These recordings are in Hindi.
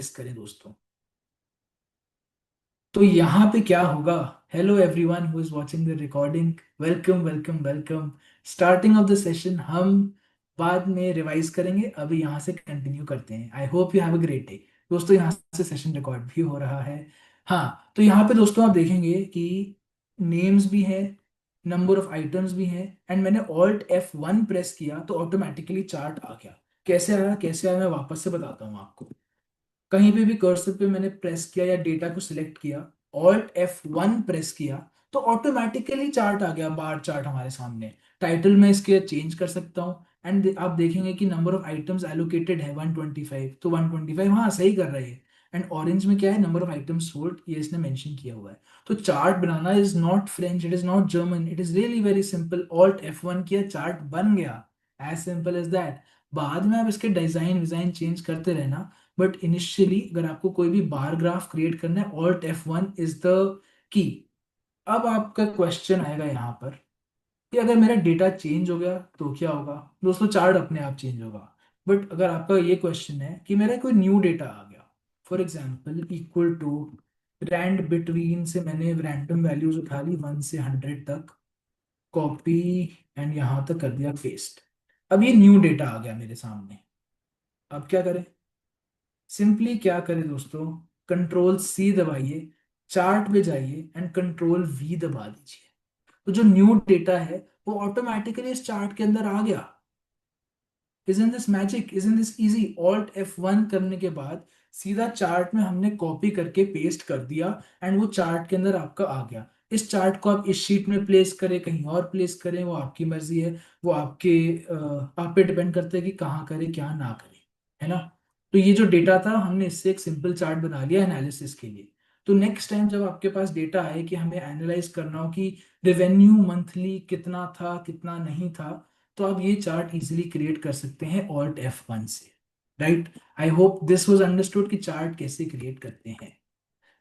प्रेस करें दोस्तों, तो यहाँ पे क्या होगा। Hello everyone who is watching the recording, welcome welcome welcome. Starting of the session हम बाद में रिवाइज करेंगे, अभी यहाँ से कंटिन्यू करते हैं। आई hope you have a great day. दोस्तों यहाँ से सेशन रिकॉर्ड भी हो रहा है। हाँ, तो यहाँ पे दोस्तों आप देखेंगे कि नेम्स भी है, नंबर ऑफ आइटम्स भी हैं, एंड मैंने Alt F1 प्रेस किया तो ऑटोमेटिकली चार्ट आ गया। कैसे आया मैं वापस से बताता हूँ आपको। कहीं पे भी कर्सर पे मैंने प्रेस किया या डेटा को सिलेक्ट किया, Alt F1 प्रेस किया, तो ऑटोमेटिकली चार्ट आ गया, बार चार्ट हमारे सामने। टाइटल में इसके चेंज कर सकता हूँ, एंड आप देखेंगे कि नंबर ऑफ आइटम्स एलोकेटेड है 125, तो 125 हाँ सही कर रही है। एंड ऑरेंज में क्या है, नंबर ऑफ आइटम्स सोल्ड, ये इसने मेंशन किया हुआ है। तो chart banana is not French, it is not German, it is really very simple. Alt F1 किया, चार्ट बन गया, एज सिंपल एज दैट। बाद में आप इसके डिजाइन डिजाइन चेंज करते रहना, बट इनिशियली अगर आपको कोई भी बार ग्राफ क्रिएट करना है, Alt F1 is the key. अब आपका क्वेश्चन आएगा यहाँ पर कि अगर मेरा डेटा चेंज हो गया तो क्या होगा। दोस्तों चार्ट अपने आप चेंज होगा, बट अगर आपका ये क्वेश्चन है कि मेरा कोई न्यू डेटा आ गया, for example equal to rand between से मैंने रैंडम वैल्यूज उठा ली 1 से 100 तक, कॉपी एंड यहाँ तक कर दिया पेस्ट। अब ये न्यू डेटा आ गया मेरे सामने। अब क्या करें, सिंपली क्या करें दोस्तों, Ctrl+C दबाइए, चार्ट पे जाइए एंड Ctrl+V दबा दीजिए। तो जो न्यू डेटा है वो ऑटोमेटिकली इस चार्ट के अंदर आ गया। Isn't this magic, isn't this easy. Alt F1 करने के बाद सीधा चार्ट में हमने कॉपी करके पेस्ट कर दिया, एंड वो चार्ट के अंदर आपका आ गया। इस चार्ट को आप इस शीट में प्लेस करें, कहीं और प्लेस करें, वो आपकी मर्जी है। वो आप पे डिपेंड करता है कि कहाँ करें क्या ना करें, है ना। तो ये जो डेटा था, हमने इससे एक सिंपल चार्ट बना लिया एनालिसिस के लिए। तो नेक्स्ट टाइम जब आपके पास डेटा आए कि हमें एनालाइज करना हो कि रेवेन्यू मंथली कितना था कितना नहीं था, तो आप ये चार्ट इजीली क्रिएट कर सकते हैं Alt F1 से। Right, I hope this was understood कि चार्ट कैसे क्रिएट करते हैं।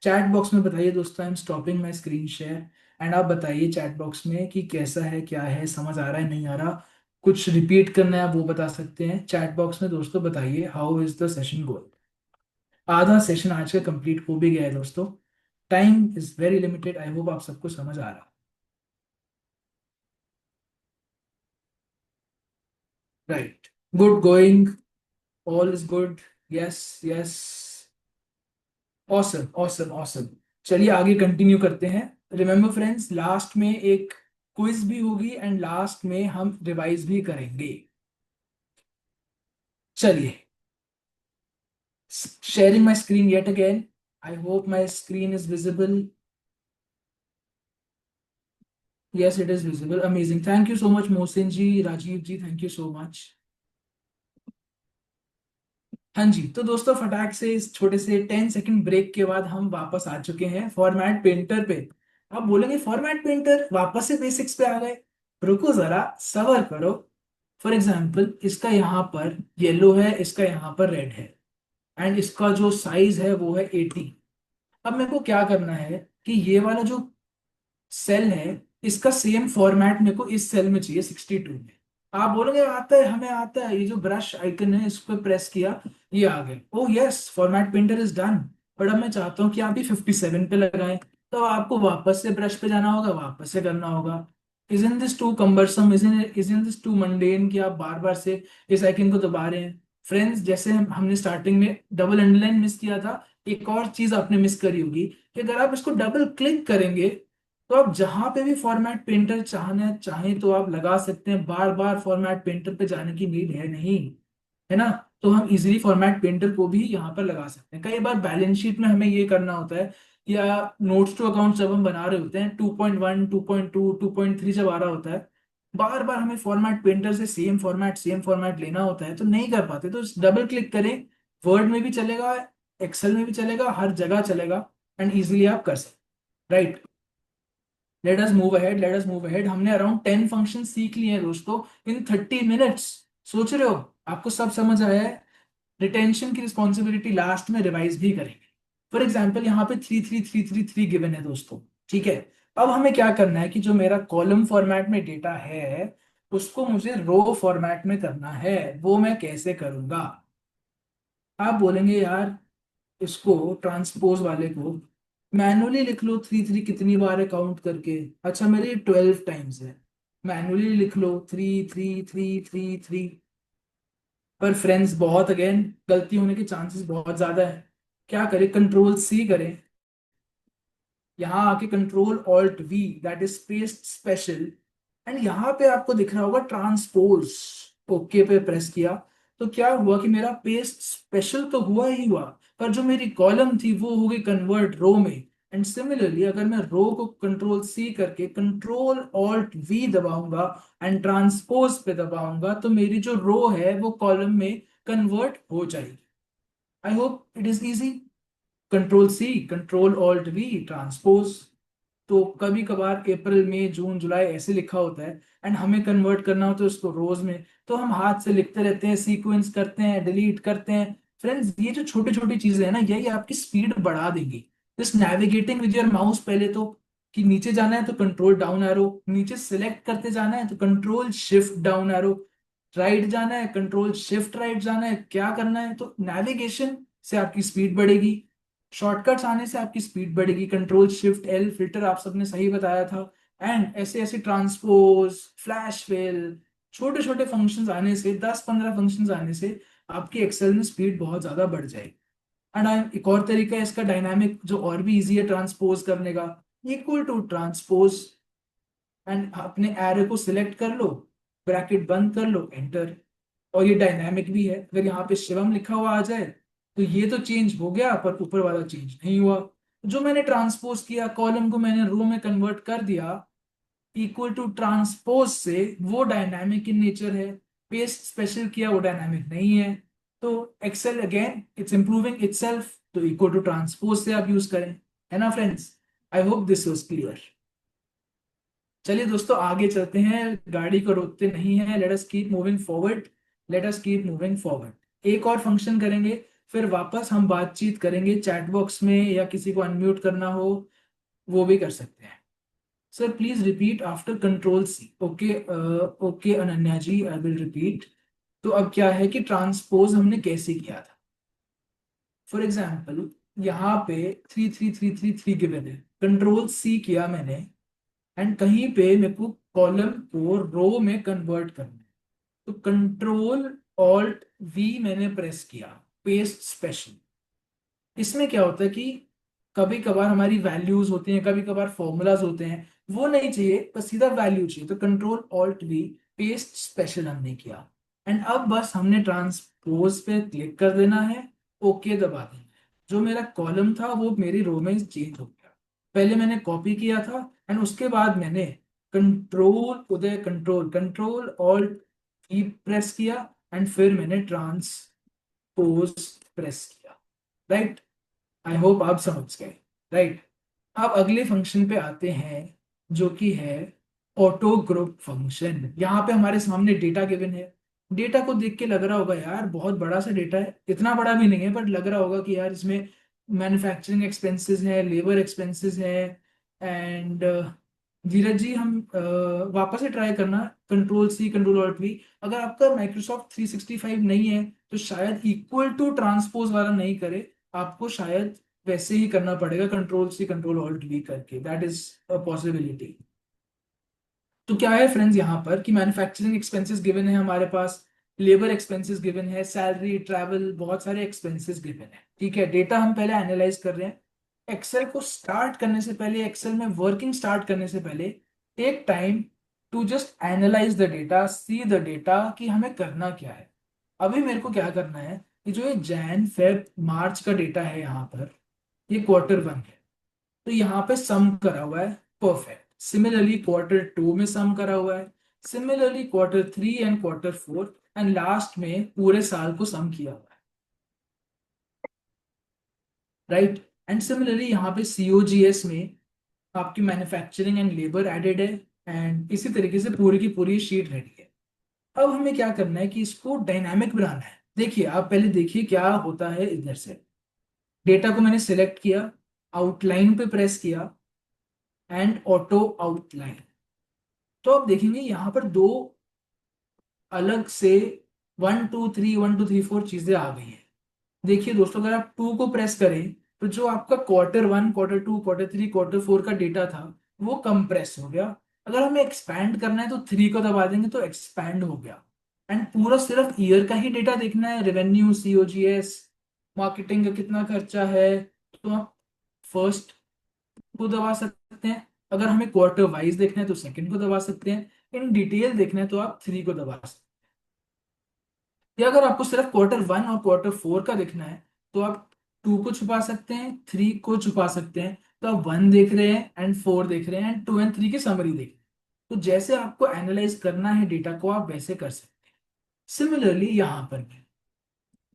चैट बॉक्स में बताइए दोस्तों, आई am stopping my screen share, and आप बताइए चैट बॉक्स में कि कैसा है, क्या है, समझ आ रहा है नहीं आ रहा, कुछ रिपीट करना है आप वो बता सकते हैं चैट बॉक्स में। दोस्तों बताइए how is the session going. आधा सेशन आज का कंप्लीट हो भी गया है दोस्तों, time is very limited. I hope आप सबको समझ आ रहा। Right, good going, all is good, yes yes, awesome awesome awesome. चलिए आगे कंटिन्यू करते हैं। रिमेंबर फ्रेंड्स, लास्ट में एक क्विज भी होगी एंड लास्ट में हम रिवाइज भी करेंगे। चलिए, sharing my screen yet again, I hope my screen is visible. Yes it is visible, amazing, thank you so much Mohsin ji, Rajeev ji, thank you so much. हाँ जी, तो दोस्तों फटाक से इस छोटे से 10 सेकंड ब्रेक के बाद हम वापस आ चुके हैं फॉर्मेट पेंटर पे। आप बोलेंगे फॉर्मेट पेंटर वापस से बेसिक्स पे आ गए, रुको जरा सबर करो। फॉर एग्जाम्पल इसका यहाँ पर येलो है, इसका यहाँ पर रेड है, एंड इसका जो साइज है वो है 80। अब मेरे को क्या करना है कि ये वाला जो सेल है, इसका सेम फॉर्मेट मेरे को इस सेल में चाहिए 62 में। आप बोलोगे आता है, हमें आता है, ये जो ब्रश आइकन है इस पर प्रेस किया, ये आ गए, ओ yes format painter is done. But अब मैं चाहता हूँ कि आप ये 57 पे लगाएं, तो आपको वापस से ब्रश पे जाना होगा, वापस से करना होगा। Isn't this too cumbersome, isn't this too mundane कि आप बार बार से इस आइकन को दबा रहे हैं। फ्रेंड्स, जैसे हमने स्टार्टिंग में डबल अंडरलाइन मिस किया था, एक और चीज आपने मिस करी होगी कि अगर आप इसको डबल क्लिक करेंगे तो आप जहां पे भी फॉर्मेट पेंटर चाहना चाहें तो आप लगा सकते हैं, बार बार फॉर्मेट पेंटर पे जाने की नीड है नहीं, है ना। तो हम इजीली फॉर्मेट पेंटर को भी यहाँ पर लगा सकते हैं। कई बार बैलेंस शीट में हमें ये करना होता है, या नोट्स टू अकाउंट जब हम बना रहे होते हैं 2.1 2.2 2.3 जब आ रहा होता है, बार बार हमें फॉर्मेट पेंटर से सेम फॉर्मेट लेना होता है तो नहीं कर पाते, तो डबल क्लिक करें, वर्ड में भी चलेगा, एक्सेल में भी चलेगा, हर जगह चलेगा, एंड इजीली आप कर सकते, right. Let us move ahead, हमने अराउंड 10 फंक्शन सीख लिए हैं दोस्तों इन 30 मिनट्स। सोच रहे हो आपको सब समझ आया है। रिटेंशन की रिस्पॉन्सिबिलिटी लास्ट में रिवाइज भी करेंगे। फॉर एग्जाम्पल यहाँ पे 3 3 3 3 3 गिवन है दोस्तों, ठीक है। अब हमें क्या करना है कि जो मेरा कॉलम फॉर्मेट में डेटा है उसको मुझे रो फॉर्मेट में करना है, वो मैं कैसे करूंगा। आप बोलेंगे यार इसको ट्रांसपोज वाले को मैनुअली लिख लो, थ्री थ्री कितनी बार है काउंट करके। अच्छा मेरे 12 टाइम्स है, मैनुअली लिख लो three three three three three. पर फ्रेंड्स बहुत अगेन गलती होने के चांसेस बहुत ज्यादा है। क्या करें, कंट्रोल सी करें, यहाँ आके control alt we, that is paste special, and यहाँ पे आपको दिख रहा होगा ट्रांसपोज। ओके पे प्रेस किया तो क्या हुआ कि मेरा पेस्ट स्पेशल तो हुआ ही हुआ, पर जो मेरी कॉलम थी वो हो गई कन्वर्ट रो में। एंड सिमिलरली अगर मैं रो को कंट्रोल सी करके कंट्रोल ऑल्ट वी दबाऊंगा एंड ट्रांसपोज पे दबाऊंगा तो मेरी जो रो है वो कॉलम में कन्वर्ट हो जाएगी। I hope it is easy. Control C control alt V transpose. तो कभी कभार अप्रैल मई जून जुलाई ऐसे लिखा होता है एंड हमें कन्वर्ट करना होता है उसको रोज में, तो हम हाथ से लिखते रहते हैं, सीक्वेंस करते हैं, डिलीट करते हैं। फ्रेंड्स ये जो छोटी छोटी चीजें हैं ना, यही आपकी स्पीड बढ़ा देंगी। Just navigating with your mouse पहले तो, कि नीचे जाना है तो कंट्रोल डाउन एरो, नीचे सिलेक्ट करते जाना है तो control shift down arrow, right जाना है कंट्रोल शिफ्ट राइट जाना है, क्या करना है, तो नेविगेशन से आपकी स्पीड बढ़ेगी। शॉर्टकट्स आने से आपकी स्पीड बढ़ेगी, कंट्रोल शिफ्ट एल, फिल्टर आप सबने सही बताया था। एंड ऐसे ऐसे ट्रांसपोज, फ्लैश फिल, छोटे छोटे फंक्शंस आने से, 10-15 फंक्शंस आने से आपकी एक्सेल में स्पीड बहुत ज्यादा बढ़ जाएगी। एंड एक और तरीका है इसका डायनामिक जो और भी इजी है ट्रांसपोज करने का, इक्वल टू ट्रांसपोज, एंड अपने एरो को सिलेक्ट कर लो, ब्रैकेट बंद कर लो, एंटर। और ये डायनामिक भी है, अगर यहाँ पे शिवम लिखा हुआ आ जाए तो ये तो चेंज हो गया पर ऊपर वाला चेंज नहीं हुआ। जो मैंने ट्रांसपोज किया, कॉलम को मैंने रो में कन्वर्ट कर दिया, इक्वल टू ट्रांसपोज से वो डायनामिक इन नेचर है। पेस्ट स्पेशल किया वो डायनामिक नहीं है। तो Excel again it's improving itself, तो इक्वल टू ट्रांसपोज से आप यूज करें, है ना friends. I hope this was clear. चलिए दोस्तों आगे चलते हैं, गाड़ी को रोकते नहीं है, let us keep moving forward, let us keep moving forward. एक और फंक्शन करेंगे, फिर वापस हम बातचीत करेंगे चैट बॉक्स में, या किसी को अनम्यूट करना हो वो भी कर सकते हैं। Sir please repeat after control C. Okay, okay Ananya ji, I will repeat. तो अब क्या है कि ट्रांसपोज हमने कैसे किया था। फॉर एग्जाम्पल यहाँ पे three three three three three given है, कंट्रोल सी किया मैंने, एंड कहीं पे मेरे को कॉलम को रो में कन्वर्ट करना है, तो कंट्रोल ऑल्ट वी मैंने प्रेस किया, पेस्ट स्पेशल। इसमें क्या होता है कि कभी कभार हमारी वैल्यूज होती हैं, कभी कभार फॉर्मूलाज होते हैं, वो नहीं चाहिए, बस सीधा वैल्यू चाहिए, तो control alt we paste special हमने किया। एंड अब बस हमने ट्रांसपोज पे क्लिक कर देना है, ओके दबा देना है। जो मेरा कॉलम था वो मेरी रो में चेंज हो गया। पहले मैंने कॉपी किया था एंड उसके बाद मैंने कंट्रोल उदय कंट्रोल कंट्रोल ऑल्ट ई प्रेस किया एंड फिर मैंने ट्रांसपोज प्रेस किया। राइट, आई होप आप समझ गए। राइट, अब अगले फंक्शन पे आते हैं जो कि है ऑटो ग्रुप फंक्शन। यहाँ पे हमारे सामने डेटा गिवन है। डेटा को देख के लग रहा होगा यार बहुत बड़ा सा डेटा है, इतना बड़ा भी नहीं है बट लग रहा होगा कि यार इसमें मैन्युफैक्चरिंग एक्सपेंसेस है, लेबर एक्सपेंसेस है। एंड धीरज जी हम वापस से ट्राई करना, control C control alt V. अगर आपका माइक्रोसॉफ्ट 365 नहीं है तो शायद इक्वल टू ट्रांसपोज वाला नहीं करे, आपको शायद वैसे ही करना पड़ेगा, control C control alt V करके, दैट इज अ पॉसिबिलिटी। तो क्या है फ्रेंड्स यहाँ पर कि मैन्युफैक्चरिंग एक्सपेंसेस गिवन है हमारे पास, लेबर एक्सपेंसेस गिवन है, सैलरी ट्रैवल, बहुत सारे एक्सपेंसेस गिवन है। ठीक है, डेटा हम पहले एनालाइज कर रहे हैं। एक्सेल को स्टार्ट करने से पहले, एक्सेल में वर्किंग स्टार्ट करने से पहले, take time to just analyse the data, see the data कि हमें करना क्या है। अभी मेरे को क्या करना है कि जो ये जैन फेब मार्च का डेटा है यहाँ पर, ये Q1 है, तो यहाँ पे सम करा हुआ है, परफेक्ट। सिमिलरली Q2 में सम करा हुआ है, similarly Q3 and Q4, and last में पूरे साल को सम किया हुआ है। राइट, एंड सिमिलरली यहाँ पे सीओजीएस में आपकी मैन्युफैक्चरिंग एंड लेबर एडेड है, एंड इसी तरीके से पूरी की पूरी शीट रेडी है। अब हमें क्या करना है कि इसको डायनामिक बनाना है। देखिए आप पहले देखिए क्या होता है इधर से। डेटा को मैंने सिलेक्ट किया, आउटलाइन पे प्रेस किया एंड ऑटो आउटलाइन। तो आप देखेंगे यहाँ पर दो अलग से 1 2 3 1 2 3 4 चीजें आ गई हैं। देखिए दोस्तों, अगर आप टू को प्रेस करें तो जो आपका Q1, Q2, Q3, Q4 का डेटा था वो कंप्रेस हो गया। अगर हमें एक्सपैंड करना है तो थ्री को दबा देंगे तो एक्सपैंड हो गया। एंड पूरा सिर्फ ईयर का ही डेटा देखना है, रेवेन्यू, COGS, मार्केटिंग का कितना खर्चा है, तो आप फर्स्ट को दबा सकते हैं। अगर हमें क्वार्टर वाइज देखना है तो सेकंड को दबा सकते हैं। इन डिटेल देखना है तो आप थ्री को दबा सकते हैं। या अगर आपको सिर्फ Q1 और Q4 का देखना है तो आप टू को छुपा सकते हैं, थ्री को छुपा सकते हैं। तो आप वन देख रहे हैं एंड फोर देख रहे हैं एंड टू एंड थ्री की समरी देख रहे हैं। तो जैसे आपको एनालाइज करना है डेटा को आप वैसे कर सकते हैं। सिमिलरली यहाँ पर भी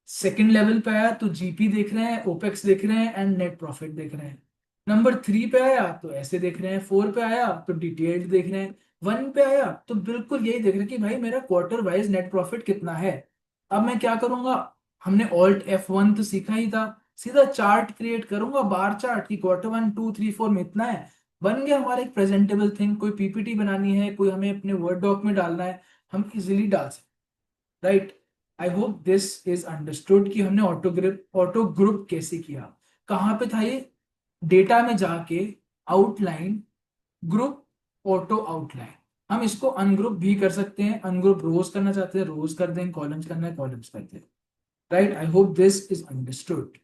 सेकंड लेवल पे आया तो जीपी देख रहे हैं, ओपेक्स देख रहे हैं एंड नेट प्रॉफिट देख रहे हैं। नंबर थ्री पे आया तो ऐसे देख रहे हैं, फोर पे आया तो डिटेल्ड देख रहे हैं, वन पे आया तो बिल्कुल यही देख रहे हैं कि भाई मेरा क्वार्टर वाइज नेट प्रॉफिट कितना है। अब मैं क्या करूंगा, हमने Alt F1 तो सीखा ही था, सीधा चार्ट क्रिएट करूंगा, बार चार्ट की Q1, 2, 3, 4 में इतना है। बन गया हमारा एक प्रेजेंटेबल थिंग। कोई पीपीटी बनानी है, कोई हमें अपने वर्ड डॉक में डालना है, हम इजिली डाल सकते, right. I hope this is understood कि हमने ऑटो ग्रुप कैसे किया। कहाँ पे था ये, डेटा में जाके आउटलाइन, ग्रुप, ऑटो आउटलाइन। हम इसको अनग्रुप भी कर सकते हैं, अनग्रुप रोज करना चाहते हैं रोज कर दें, कॉलम्स करना है कॉलम्स करते हैं, right. I hope this is understood,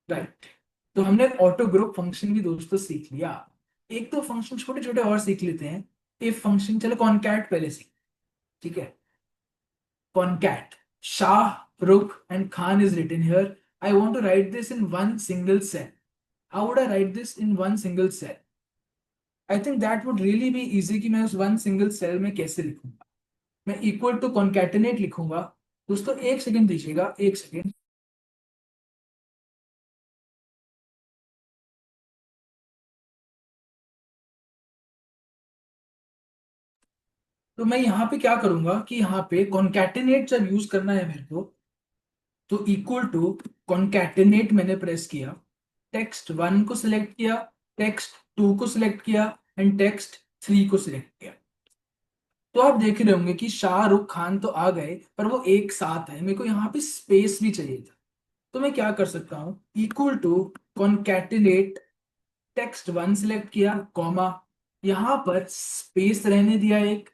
right. तो हमने ऑटो ग्रुप फंक्शन भी दोस्तों सीख लिया। एक दो फंक्शन छोटे छोटे और सीख लेते हैं। इफ फंक्शन, चलो कॉनकैट पहले सीख, ठीक है। Concat. Shah, Rukh, and Khan is written here. I want to write this in one single cell. How would I write this in one single cell? I think that would really be easy कि मैं उस one single cell में कैसे लिखूंगा। मैं इक्वल टू कॉन्कैटिनेट लिखूंगा। दोस्तों एक सेकंड दीजिएगा, एक सेकंड। तो मैं यहाँ पे क्या करूंगा कि यहाँ पे कॉन्कैटिनेट जब यूज करना है मेरे को, तो इक्वल टू कॉन्कैटिनेट मैंने प्रेस किया, टेक्स्ट वन को सिलेक्ट किया, टेक्स्ट टू को सिलेक्ट किया एंड टेक्स्ट थ्री को सिलेक्ट किया। तो आप देख रहे होंगे कि शाहरुख खान तो आ गए पर वो एक साथ है, मेरे को यहाँ पे स्पेस भी चाहिए था। तो मैं क्या कर सकता हूँ, equal to concatenate, text one select किया, कॉमा, यहाँ पर स्पेस रहने दिया एक,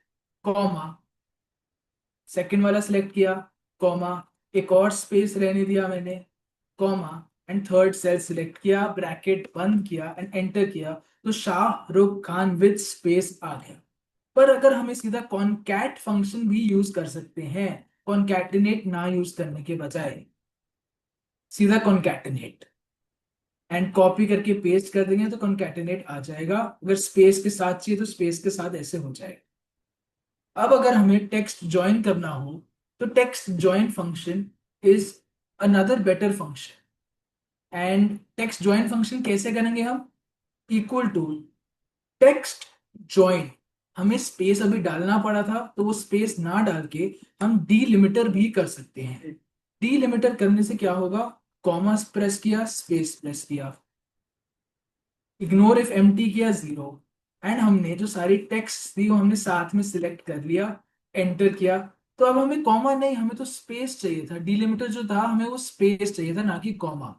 कॉमा, सेकंड वाला सिलेक्ट किया, कॉमा, एक और स्पेस रहने दिया मैंने, comma, and third cell select किया, ब्रैकेट बंद किया एंड एंटर किया। तो शाहरुख खान विद स्पेस आ गया। पर अगर हमें सीधा कॉनकैट फंक्शन भी यूज कर सकते हैं, कॉन्कैटिनेट ना यूज करने के बजाय सीधा कॉन्कैटिनेट एंड कॉपी करके पेस्ट कर देंगे तो कॉन्कैटिनेट आ जाएगा। अगर स्पेस के साथ चाहिए तो स्पेस के साथ ऐसे हो जाएगा। अब अगर हमें टेक्स्ट ज्वाइन करना हो तो text join function is another better function. And text join function कैसे करेंगे हम, इक्वल टू टेक्स्ट ज्वाइन, हमें स्पेस अभी डालना पड़ा था तो वो स्पेस ना डाल के हम डीलिमिटर भी कर सकते हैं। डीलिमिटर करने से क्या होगा, कॉमा प्रेस किया, स्पेस प्रेस किया, इग्नोर इफ एम्प्टी किया, जीरो, एंड हमने जो सारी टेक्स्ट थी वो हमने साथ में सिलेक्ट कर लिया, एंटर किया। तो अब हमें कॉमा नहीं, हमें तो स्पेस चाहिए था। डीलिमिटर जो था हमें वो स्पेस चाहिए था, ना कि कॉमा।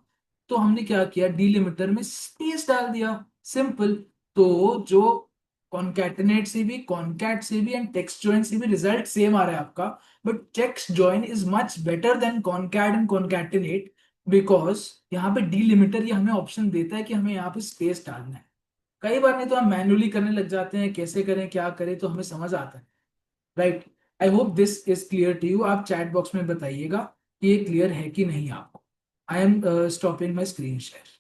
तो हमने क्या किया, डीलिमिटर में स्पेस डाल दिया, सिंपल। तो जो कॉन्कैटिनेट से भी, कॉन्कैट से भी एंड टेक्स्ट ज्वाइन से भी रिजल्ट सेम आ रहा है आपका, but text join is much better than concat and concatenate, because यहाँ पे डीलिमिटर ये हमें ऑप्शन देता है कि हमें यहाँ पे स्पेस डालना है। कई बार नहीं तो हम मैन्युअली करने लग जाते हैं, कैसे करें क्या करें, तो हमें समझ आता है, right. I hope this is clear to you. आप चैट बॉक्स में बताइएगा कि ये क्लियर है कि नहीं आपको। I am stopping my screen share.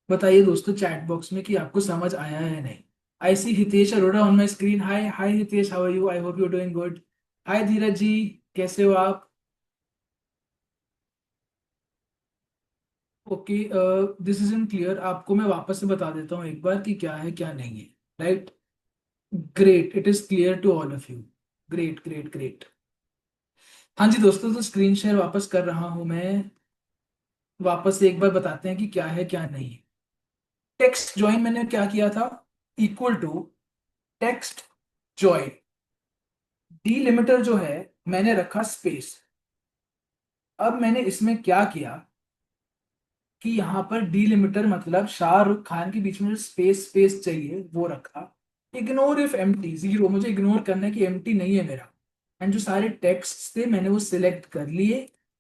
बताइए दोस्तों चैट बॉक्स में कि आपको समझ आया है नहीं। I see Hitesh Arora on my screen. Hi hi Hitesh, how are you, I hope you doing good. Hi Dheeraj ji, कैसे हो आप। Okay, this is in clear. आपको मैं वापस से बता देता हूँ एक बार कि क्या है क्या नहीं है, right. Great, it is clear to all of you. Great great great. हाँ जी दोस्तों, तो स्क्रीन शेयर वापस कर रहा हूं मैं। वापस से एक बार बताते हैं कि क्या है क्या नहीं है। टेक्स्ट ज्वाइन मैंने क्या किया था, equal to text join, delimiter जो है मैंने रखा स्पेस, अब मैंने इसमें क्या किया कि यहाँ पर डीलिमिटर मतलब शाहरुख खान के बीच में जो स्पेस स्पेस चाहिए वो रखा। इग्नोर इफ एम्प्टी, जीरो, मुझे इग्नोर करना है कि एम्प्टी नहीं है मेरा। एंड जो सारे टेक्स्ट थे मैंने वो सिलेक्ट कर लिए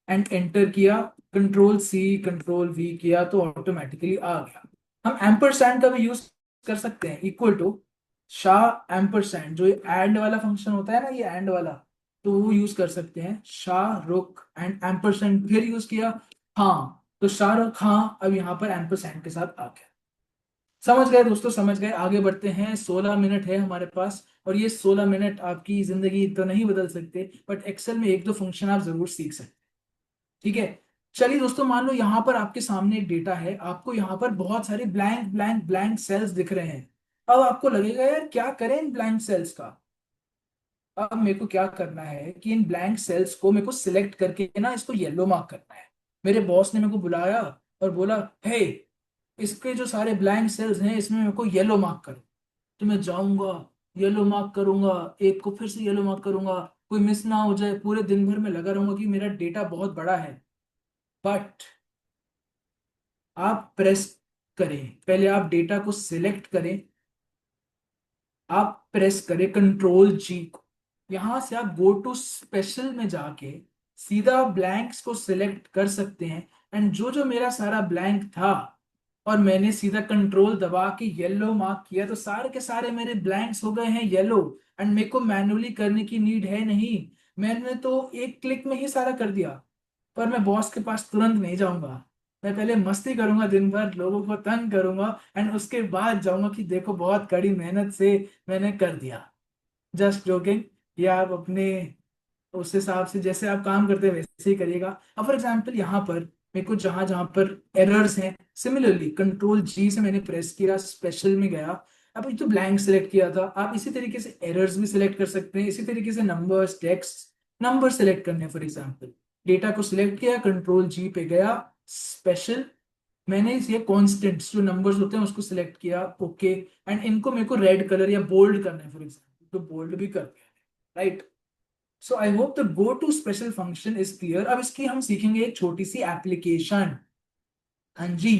एंड एंटर किया। कंट्रोल सी कंट्रोल वी किया तो ऑटोमेटिकली आ गया। हम एम्परसैंड का भी यूज कर सकते हैं, इक्वल टू शाह एम्परसैंड, जो एंड वाला फंक्शन होता है ना, ये एंड वाला, तो वो यूज कर सकते हैं। शाहरुख एंड एम्परसैंड फिर यूज किया। हाँ, तो शाहरुख खान अब यहाँ पर एम्परसैंड के साथ आ गया। समझ गए दोस्तों, समझ गए। आगे बढ़ते हैं। 16 मिनट है हमारे पास, और ये 16 मिनट आपकी जिंदगी तो नहीं बदल सकते, बट एक्सेल में एक दो फंक्शन आप जरूर सीख सकते हैं। ठीक है। चलिए दोस्तों, मान लो यहाँ पर आपके सामने एक डेटा है, आपको यहाँ पर बहुत सारे ब्लैंक ब्लैंक ब्लैंक सेल्स दिख रहे हैं। अब आपको लगेगा यार क्या करें इन ब्लैंक सेल्स का। अब मेरे को क्या करना है कि इन ब्लैंक सेल्स को मेरे को सिलेक्ट करके ना इसको येलो मार्क करना है। मेरे बॉस ने मेरे को बुलाया और बोला, हे, इसके जो सारे ब्लैंक सेल्स हैं इसमें मेरे को येलो मार्क करो। तो मैं जाऊंगा, येलो मार्क करूंगा, एक को फिर से येलो मार्क करूंगा, कोई मिस ना हो जाए। पूरे दिन भर में लगा रहूंगा कि मेरा डेटा बहुत बड़ा है। बट आप प्रेस करें, पहले आप डेटा को सिलेक्ट करें। आप प्रेस करें कंट्रोल जी को। यहां से आप गो टू स्पेशल में जाके सीधा ब्लैंक्स को सिलेक्ट कर सकते हैं। एंड जो जो मेरा सारा ब्लैंक था और मैंने सीधा कंट्रोल दबा के येलो मार्क किया, तो सारे के सारे मेरे ब्लैंक्स हो गए हैं येलो। एंड मेरे को मैन्युअली करने की नीड है नहीं, मैंने तो एक क्लिक में ही सारा कर दिया। पर मैं बॉस के पास तुरंत नहीं जाऊंगा। मैं पहले मस्ती करूंगा, दिन भर लोगों को तंग करूंगा, एंड उसके बाद जाऊंगा कि देखो बहुत कड़ी मेहनत से मैंने कर दिया। Just joking. या आप अपने उस हिसाब से जैसे आप काम करते हैं वैसे ही करिएगा। अब फॉर एग्जाम्पल यहाँ पर मेरे को जहां जहां पर एरर्स हैं, सिमिलरली कंट्रोल जी से मैंने प्रेस किया, स्पेशल में गया। अब ये तो ब्लैंक सिलेक्ट किया था, आप इसी तरीके से एरर्स भी सिलेक्ट कर सकते हैं। इसी तरीके से नंबर्स, टेक्स्ट, नंबर सिलेक्ट करने फॉर एग्जाम्पल, डेटा को सिलेक्ट किया, कंट्रोल जी पे गया, स्पेशल, मैंने ये कॉन्स्टेंट्स जो नंबर्स होते हैं उसको सिलेक्ट किया, ओके। एंड इनको मेरे को रेड कलर या बोल्ड करना है फॉर एग्जाम्पल, तो बोल्ड भी कर दिया, right. So I hope the go to special function is clear. अब इसकी हम सीखेंगे एक छोटी सी एप्लीकेशन। हाँ जी।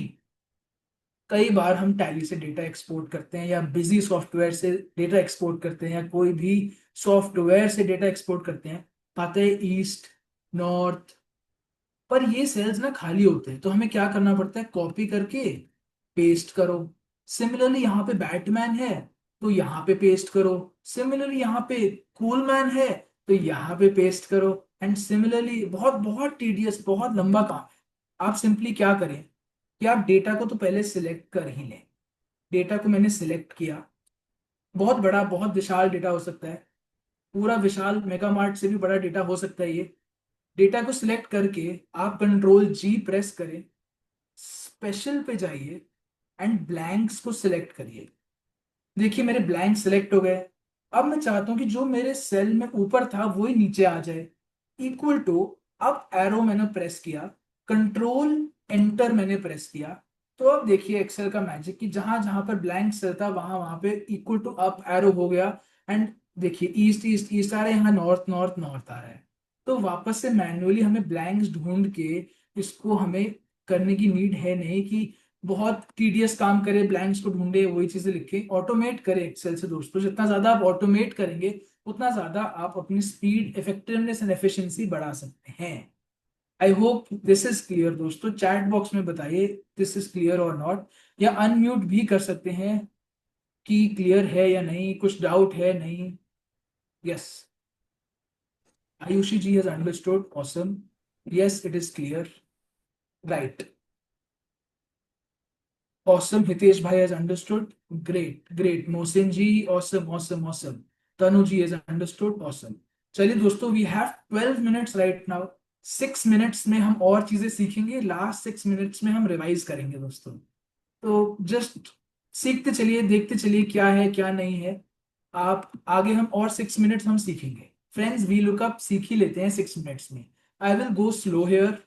कई बार हम टैली से डेटा एक्सपोर्ट करते हैं, या बिजी सॉफ्टवेयर से डेटा एक्सपोर्ट करते हैं, या कोई भी सॉफ्टवेयर से डेटा एक्सपोर्ट करते हैं। पाते हैं ईस्ट, नॉर्थ, पर ये सेल्स ना खाली होते हैं, तो हमें क्या करना पड़ता है, कॉपी करके पेस्ट करो। सिमिलरली यहाँ पे बैटमैन है तो यहाँ पे पेस्ट करो। सिमिलरली यहाँ पे कूलमैन है तो यहाँ पे पेस्ट करो। एंड सिमिलरली बहुत बहुत टीडियस, बहुत लंबा काम है। आप सिंपली क्या करें कि आप डेटा को तो पहले सिलेक्ट कर ही लें। डेटा को मैंने सिलेक्ट किया, बहुत बड़ा बहुत विशाल डेटा हो सकता है, पूरा विशाल मेगामार्ट से भी बड़ा डेटा हो सकता है ये। डेटा को सिलेक्ट करके आप कंट्रोल जी प्रेस करें, स्पेशल पे जाइए एंड ब्लैंक्स को सिलेक्ट करिए। देखिए मेरे ब्लैंक सिलेक्ट हो गए। अब मैं चाहता हूं कि जो मेरे सेल में ऊपर था वो ही नीचे आ जाए। इक्वल टू, अप एरो मैंने प्रेस किया, कंट्रोल एंटर मैंने प्रेस किया। तो अब देखिए एक्सेल का मैजिक कि जहां जहां पर ब्लैंक सेल था वहां वहां पे इक्वल टू अप एरो हो गया। एंड देखिए ईस्ट ईस्ट ईस्ट आ रहे हैं, यहाँ नॉर्थ नॉर्थ नॉर्थ आ रहा है। तो वापस से मैन्युअली हमें ब्लैंक्स ढूंढ के इसको हमें करने की नीड है नहीं कि बहुत टीडियस काम करे, ब्लैंक्स को ढूंढे, वही चीजें लिखे, ऑटोमेट करे एक्सेल से। दोस्तों जितना ज्यादा आप ऑटोमेट करेंगे उतना ज्यादा आप अपनी स्पीड, इफेक्टिवनेस एंड एफिशिएंसी बढ़ा सकते हैं। आई होप दिस इज क्लियर दोस्तों। चैट बॉक्स में बताइए दिस इज क्लियर और नॉट, या अनम्यूट भी कर सकते हैं कि क्लियर है या नहीं, कुछ डाउट है नहीं। Yes, Ayushi ji has understood, awesome. Yes it is clear, right. Awesome. Hitesh bhai has understood. Great, great. Mohsin ji, awesome, awesome, awesome. Tanu ji has understood. Awesome. चलिए दोस्तों, we have 12 minutes right now. 6 minutes में हम और चीजें सीखेंगे, लास्ट 6 minutes में हम रिवाइज करेंगे दोस्तों। तो जस्ट सीखते चलिए, देखते चलिए क्या है क्या नहीं है। आप आगे हम और 6 minutes हम सीखेंगे। फ्रेंड्स, वी लुकअप सीख ही लेते हैं 6 minutes में। I will go slow here.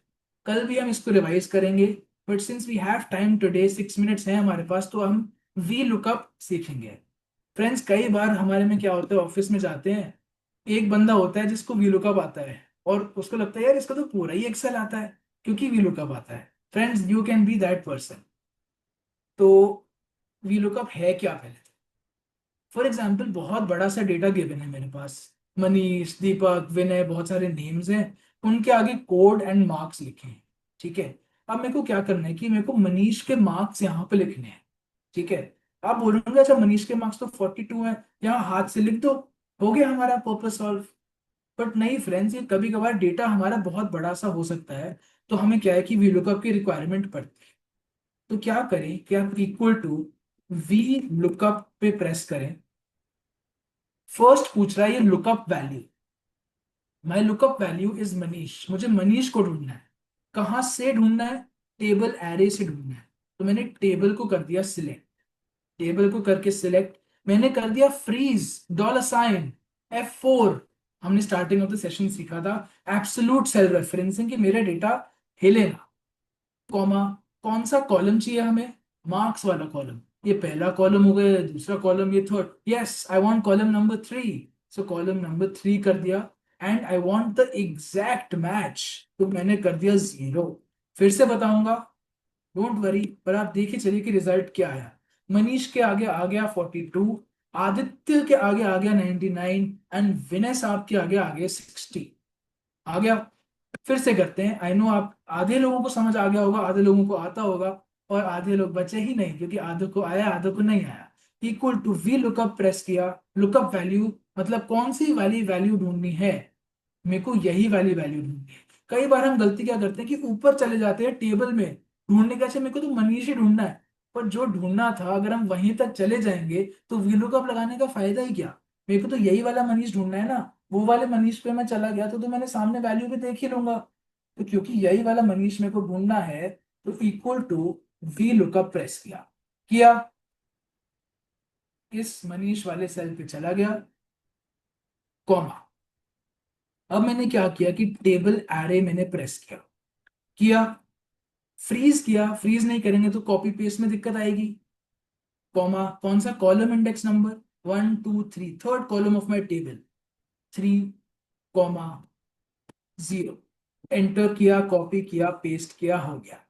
कल भी हम इसको रिवाइज करेंगे, but since we have time today, 6 minutes है हमारे पास, तो हम वी लुकअप सीखेंगे। फ्रेंड्स, कई बार हमारे में क्या होता है, ऑफिस में जाते हैं, एक बंदा होता है जिसको वी लुकअप आता है, और उसको लगता है यार इसका तो पूरा ही एक्सेल आता है क्योंकि वी लुकअप आता है। Friends, you can be that person. तो वी लुकअप है क्या पहले? फॉर एग्जाम्पल, बहुत बड़ा सा डेटा गिवन है मेरे पास, मनीष, दीपक, विनय, बहुत सारे नेम्स हैं, उनके आगे कोड एंड मार्क्स लिखे हैं। ठीक है, अब मेरे को क्या करना है कि मेरे को मनीष के मार्क्स यहाँ पे लिखने हैं। ठीक है, आप बोलोगे अच्छा मनीष के मार्क्स तो 42 है, यहाँ हाथ से लिख दो, हो गया हमारा पर्पस सॉल्व। बट नहीं फ्रेंड्स, ये कभी कभार डेटा हमारा बहुत बड़ा सा हो सकता है, तो हमें क्या है कि वी लुकअप की रिक्वायरमेंट पड़ती है। तो क्या करें कि आप इक्वल टू वी लुकअप पे प्रेस करें। फर्स्ट पूछ रहा है ये lookup value, my lookup value is Manish, मुझे मनीष को ढूंढना है। कहां से ढूंढना है? टेबल एरे से ढूंढना है। तो मैंने टेबल को कर दिया सिलेक्ट, टेबल को करके सिलेक्ट, मैंने कर दिया फ्रीज, डॉलर साइन, F4। हमने स्टार्टिंग ऑफ द सेशन सीखा था एब्सोल्यूट सेल रेफरेंसिंग, कि मेरा डेटा हिले ना। कॉमा, कौन सा कॉलम चाहिए हमें? मार्क्स वाला कॉलम। ये पहला कॉलम हो गया, दूसरा कॉलम ये third, yes I want column number 3। So column number 3 कर दिया। And I want the exact match, तो मैंने कर दिया 0। फिर से बताऊंगा, डोंट वरी, पर आप देखिए चलिए कि रिजल्ट क्या आया। मनीष के आगे आ गया 42, आदित्य के आगे आ गया 99, एंड विनय साहब के आगे आ गया 60। आ गया। फिर से करते हैं, आई नो आप आधे लोगों को समझ आ गया होगा, आधे लोगों को आता होगा, और आधे लोग बचे ही नहीं क्योंकि आधे को आया आधे को नहीं आया। Equal to V lookup press किया, लुकअप वैल्यू मतलब कौन सी वाली वैल्यू ढूंढनी है? मेरे को यही वाली वैल्यू ढूंढनी है। कई बार हम गलती क्या करते हैं कि ऊपर चले जाते हैं टेबल में ढूंढने का, अच्छा मेरे को तो मनीष ही ढूंढना है, पर जो ढूंढना था अगर हम वहीं तक चले जाएंगे तो वी लुकअप लगाने का फायदा ही क्या? मेरे को तो यही वाला मनीष ढूंढना है ना। वो वाले मनीष पे मैं चला गया तो मैंने सामने वैल्यू पे देख ही लूंगा। तो क्योंकि यही वाला मनीष मेरे को ढूंढना है, तो equal to V lookup press किया, किया, इस मनीष वाले सेल पे चला गया, कॉमा। अब मैंने क्या किया कि टेबल एरे मैंने प्रेस किया, किया, फ्रीज किया, फ्रीज नहीं करेंगे तो कॉपी पेस्ट में दिक्कत आएगी, कॉमा, कौन सा column, index number 1 2 3, third column of my table, 3, comma, 0। Enter किया, कॉपी किया, पेस्ट किया, हो गया।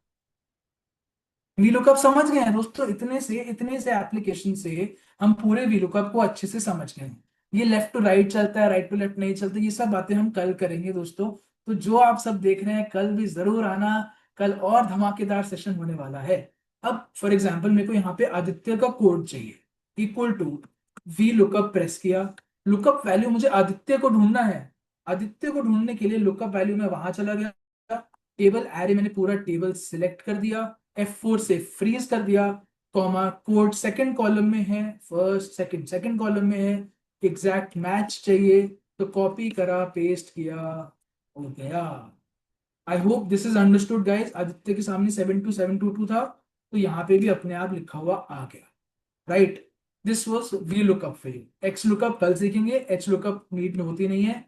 वीलुकअप समझ गए हैं दोस्तों? इतने से एप्लीकेशन से हम पूरे वीलुकअप को अच्छे से समझ गए हैं। ये लेफ्ट टू राइट चलता है, राइट टू लेफ्ट नहीं चलता, ये सब बातें हम कल करेंगे दोस्तों। तो जो आप सब देख रहे हैं कल भी जरूर आना, कल और धमाकेदार सेशन होने वाला है। अब फॉर एग्जाम्पल मेरे को यहाँ पे आदित्य का कोड चाहिए, equal to V lookup press किया, लुकअप वैल्यू मुझे आदित्य को ढूंढना है। आदित्य को ढूंढने के लिए लुकअप वैल्यू में वहां चला गया, टेबल एरे मैंने पूरा टेबल सिलेक्ट कर दिया, F4 से फ्रीज कर दिया, कॉमा, कोड सेकंड कॉलम में है, फर्स्ट सेकंड सेकंड कॉलम में है, एग्जैक्ट मैच चाहिए, तो कॉपी करा, पेस्ट किया, हो गया। आई hope this is understood guys. Aditya के सामने 72722 था, तो यहाँ पे भी अपने आप लिखा हुआ आ गया, right? This was V lookup fail. X lookup कल सीखेंगे, एच लुकअप नीड में होती नहीं है।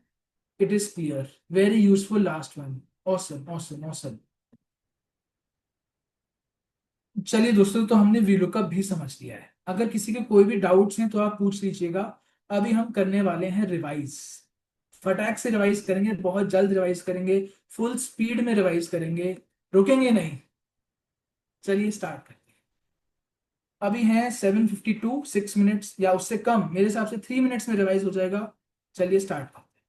It is clear, very useful, last one, awesome awesome awesome. चलिए दोस्तों, तो हमने वीलुकअप भी समझ लिया है। अगर किसी के कोई भी डाउट्स हैं तो आप पूछ लीजिएगा। अभी हम करने वाले हैं रिवाइज, फटाक से रिवाइज करेंगे, बहुत जल्द रिवाइज करेंगे, फुल स्पीड में रिवाइज करेंगे, रुकेंगे नहीं। चलिए स्टार्ट करते हैं। अभी हैं 7:52, 6 मिनट्स या उससे कम, मेरे हिसाब से 3 मिनट्स में रिवाइज हो जाएगा। चलिए स्टार्ट करते हैं।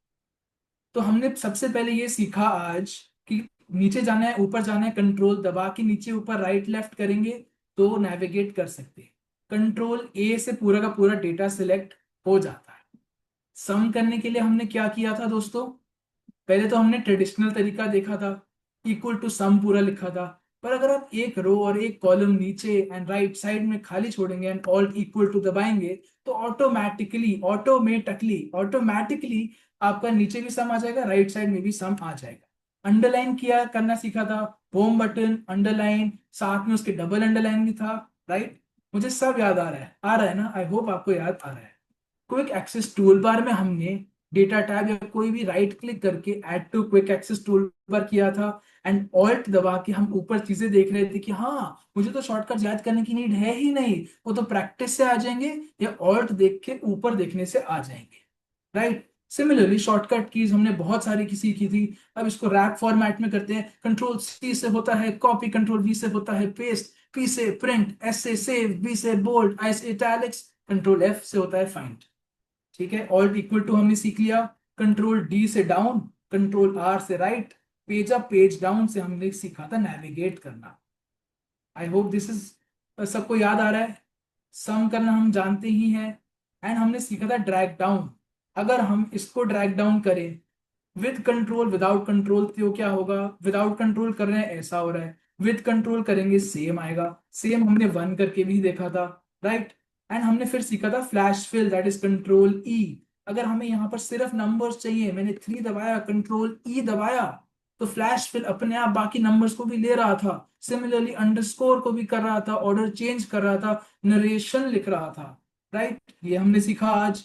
तो हमने सबसे पहले ये सीखा आज कि नीचे जाना है, ऊपर जाना है, कंट्रोल दबा के नीचे ऊपर राइट लेफ्ट करेंगे तो नेविगेट कर सकते हैं। कंट्रोल ए से पूरा का पूरा डेटा सिलेक्ट हो जाता है। सम करने के लिए हमने क्या किया था दोस्तों? पहले तो हमने ट्रेडिशनल तरीका देखा था, इक्वल टू सम पूरा लिखा था। पर अगर आप एक रो और एक कॉलम नीचे एंड राइट साइड में खाली छोड़ेंगे एंड ऑल्ट इक्वल टू दबाएंगे, तो ऑटोमेटिकली आपका नीचे भी सम आ जाएगा, राइट साइड में भी सम आ जाएगा। अंडरलाइन किया करना सीखा था, होम बटन, अंडरलाइन, साथ में उसके डबल अंडरलाइन भी था, राइट? मुझे सब याद आ रहा है ना? आई होप आपको याद आ रहा है। क्विक एक्सेस टूल बार में हमने डेटा टैब या कोई भी राइट क्लिक करके add to quick access toolbar किया था, एंड ऑल्ट दबा के हम ऊपर चीजें देख रहे थे कि हाँ मुझे तो शॉर्टकट याद करने की नीड है ही नहीं, वो तो प्रैक्टिस से आ जाएंगे या ऑल्ट देख के ऊपर देखने से आ जाएंगे, राइट? सिमिलरली शॉर्टकट कीज हमने बहुत सारी की सीखी थी, अब इसको रैप फॉर्मेट में करते हैं। कंट्रोल सी से होता है कॉपी, कंट्रोल वी से होता है पेस्ट, पी से प्रिंट, एस से सेव, बी से बोल्ड, आई से इटैलिक्स, कंट्रोल एफ से होता है फाइंड। ठीक है, ऑल्ट इक्वल टू हमने सीख लिया, कंट्रोल डी से डाउन, कंट्रोल आर से right, page up page down से हमने सीखा था नेविगेट करना। आई होप दिस इज सबको याद आ रहा है। सम करना हम जानते ही हैं। एंड हमने सीखा था ड्रैग डाउन। अगर हम इसको ड्रैग डाउन करें विद कंट्रोल विदाउट कंट्रोल तो क्या होगा, विदाउट कंट्रोल कर रहे हैं ऐसा हो रहा है, विद कंट्रोल करेंगे सेम आएगा। सेम हमने वन करके भी देखा था, राइट। एंड हमने फिर सीखा था flash fill, that is control E. अगर हमें यहाँ पर सिर्फ नंबर्स चाहिए, मैंने 3 दबाया, कंट्रोल ई दबाया, तो फ्लैश फिल अपने आप बाकी नंबर्स को भी ले रहा था। सिमिलरली अंडरस्कोर को भी कर रहा था, ऑर्डर चेंज कर रहा था, नरेशन लिख रहा था, राइट। ये हमने सीखा आज।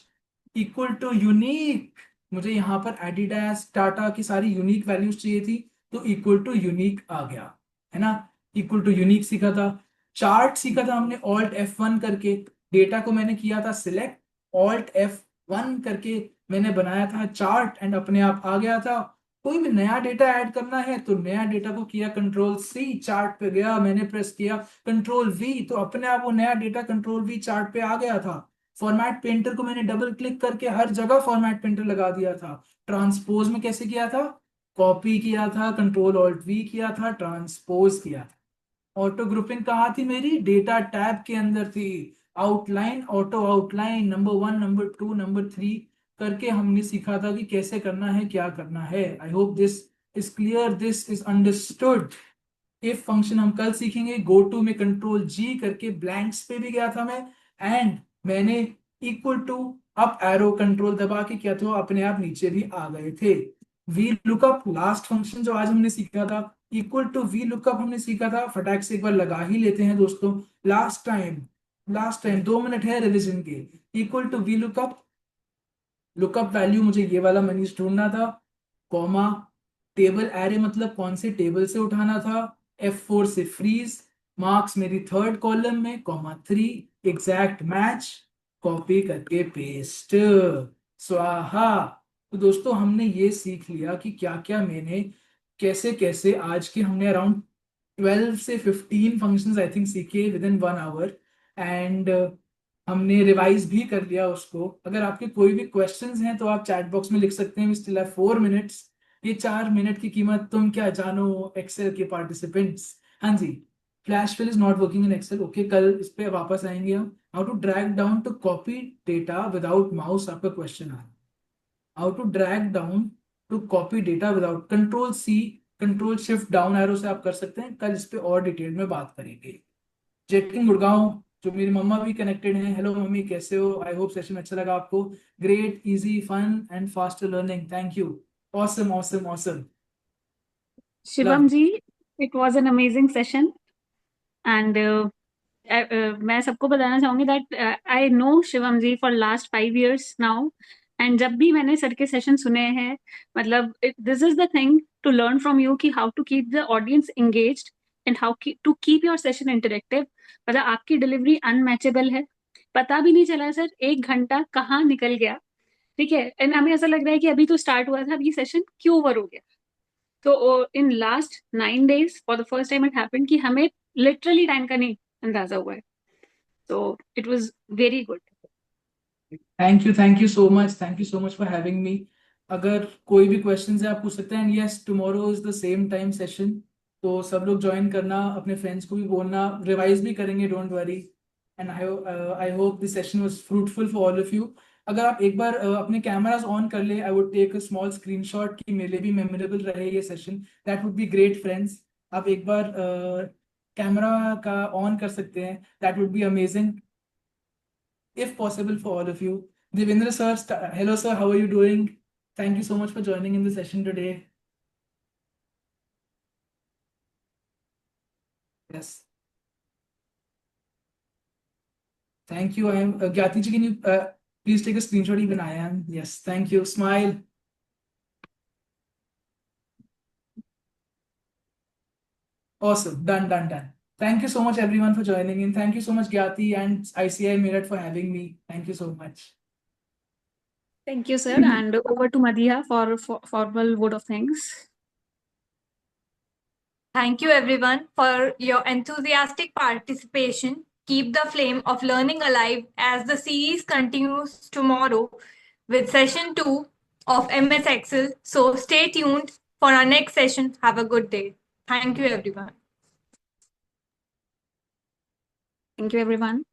इक्वल टू यूनिक, मुझे यहाँ पर एडिडास टाटा की सारी यूनिक वैल्यूज चाहिए थी, तो इक्वल टू यूनिक आ गया, है ना। इक्वल टू यूनिक सीखा था। चार्ट सीखा था हमने ऑल्ट F1 करके, डेटा को मैंने किया था सिलेक्ट, ऑल्ट F1 करके मैंने बनाया था चार्ट, एंड अपने आप आ गया था। कोई भी नया डेटा ऐड करना है तो नया डेटा को किया कंट्रोल सी, चार्ट पे गया, मैंने प्रेस किया कंट्रोल वी, तो अपने आप वो नया डेटा कंट्रोल वी चार्ट पे आ गया था। फॉर्मेट पेंटर को मैंने डबल क्लिक करके हर जगह फॉर्मेट पेंटर लगा दिया था। ट्रांसपोज में कैसे किया था, कॉपी किया था, कंट्रोल ऑल्ट वी किया था, ट्रांसपोज किया था। ऑटो ग्रुपिंग कहाँ थी मेरी, डेटा टैब के अंदर थी। Outline, auto outline, number 1, number 2, number 3 करके हमने सीखा था कि कैसे करना है, क्या करना है। आई hope this is clear, this is understood. If function हम कल सीखेंगे। गो टू में कंट्रोल जी करके ब्लैंक्स पे भी गया था मैं, एंड मैंने equal to up arrow control दबा के किया तो अपने आप नीचे भी आ गए थे। वी लुकअप लास्ट फंक्शन जो आज हमने सीखा था, इक्वल टू वी लुकअप हमने सीखा था, फटाक से एक बार लगा ही लेते हैं दोस्तों। लास्ट टाइम 2 मिनट है रिविजन के। Equal to V lookup, lookup value मुझे ये वाला मनीष ढूंढना था, कॉमा, टेबल एरे मतलब कौन से टेबल से उठाना था, F4 से फ्रीज, मार्क्स मेरी थर्ड कॉलम में, कॉमा 3, एग्जैक्ट मैच, कॉपी करके पेस्ट, स्वाहा। तो दोस्तों हमने ये सीख लिया कि क्या क्या मैंने कैसे कैसे आज के हमने अराउंड 12 से 15 फंक्शंस आई थिंक सीखे विद इन 1 आवर। एंड हमने रिवाइज भी कर लिया उसको। अगर आपके कोई भी क्वेश्चंस हैं तो आप चैट बॉक्स में लिख सकते हैं। We still have 4 minutes. ये 4 मिनट की कीमत तुम क्या जानो एक्सेल के पार्टिसिपेंट्स। हाँ जी, flash fill is not working in Excel. Okay, कल इस पे वापस आएंगे हम। How to drag down to copy data without mouse, आपका क्वेश्चन आ रहा है। How to drag down to copy data without control C, control shift down arrow से आप कर सकते हैं। कल इस पे और डिटेल में बात करेंगे। जेटकिंग गुड़गांव, जो मेरी मम्मा भी कनेक्टेड हैं, हेलो मम्मी कैसे हो, आई होप सेशन अच्छा लगा आपको। Great, easy, fun and faster learning, thank you. Awesome awesome awesome, Shivam love. जी, it was an amazing session and मैं सबको बताना चाहूंगी that I know Shivam ji for last 5 years now. And जब भी मैंने सर के सेशन सुने हैं, मतलब this is the thing to learn from you कि how to keep the audience engaged and how to keep your session interactive. मतलब आपकी डिलीवरी अनमैचेबल है। पता भी नहीं चला सर 1 घंटा कहाँ निकल गया। ठीक है, एंड हमें ऐसा लग रहा है कि अभी तो स्टार्ट हुआ था, अब ये सेशन क्यों ओवर हो गया। तो in last 9 days for the first time it happened कि हमें लिटरली टाइम का नहीं अंदाजा हुआ है। तो it was very good. Thank you so much, thank you so much for having me. अगर कोई भी क्वेश्चन है आप पूछ सकते हैं। And yes, tomorrow is the same time session, तो सब लोग ज्वाइन करना, अपने फ्रेंड्स को भी बोलना, रिवाइज भी करेंगे, don't worry. And I hope this session was fruitful for all of you. अगर आप एक बार अपने कैमरास ऑन कर ले, I would take a small screenshot कि मेरे लिए भी मेमोरेबल रहे ये session. That would be great friends. आप एक बार कैमरा का ऑन कर सकते हैं, that would be amazing if possible for all of you. Devendra sir, hello sir, how are you doing? Thank you so much for joining in the session today. Yes, thank you. I am Gyati ji. Can you please take a screenshot? Even I am. Yes, thank you. Smile. Awesome. Done, done, done. Thank you so much, everyone, for joining in. Thank you so much, Gyati and ICI Meerut, for having me. Thank you so much. Thank you, sir. And over to Madhya for formal vote of thanks. Thank you, everyone, for your enthusiastic participation. Keep the flame of learning alive as the series continues tomorrow with session 2 of MS Excel. So stay tuned for our next session. Have a good day. Thank you, everyone. Thank you, everyone.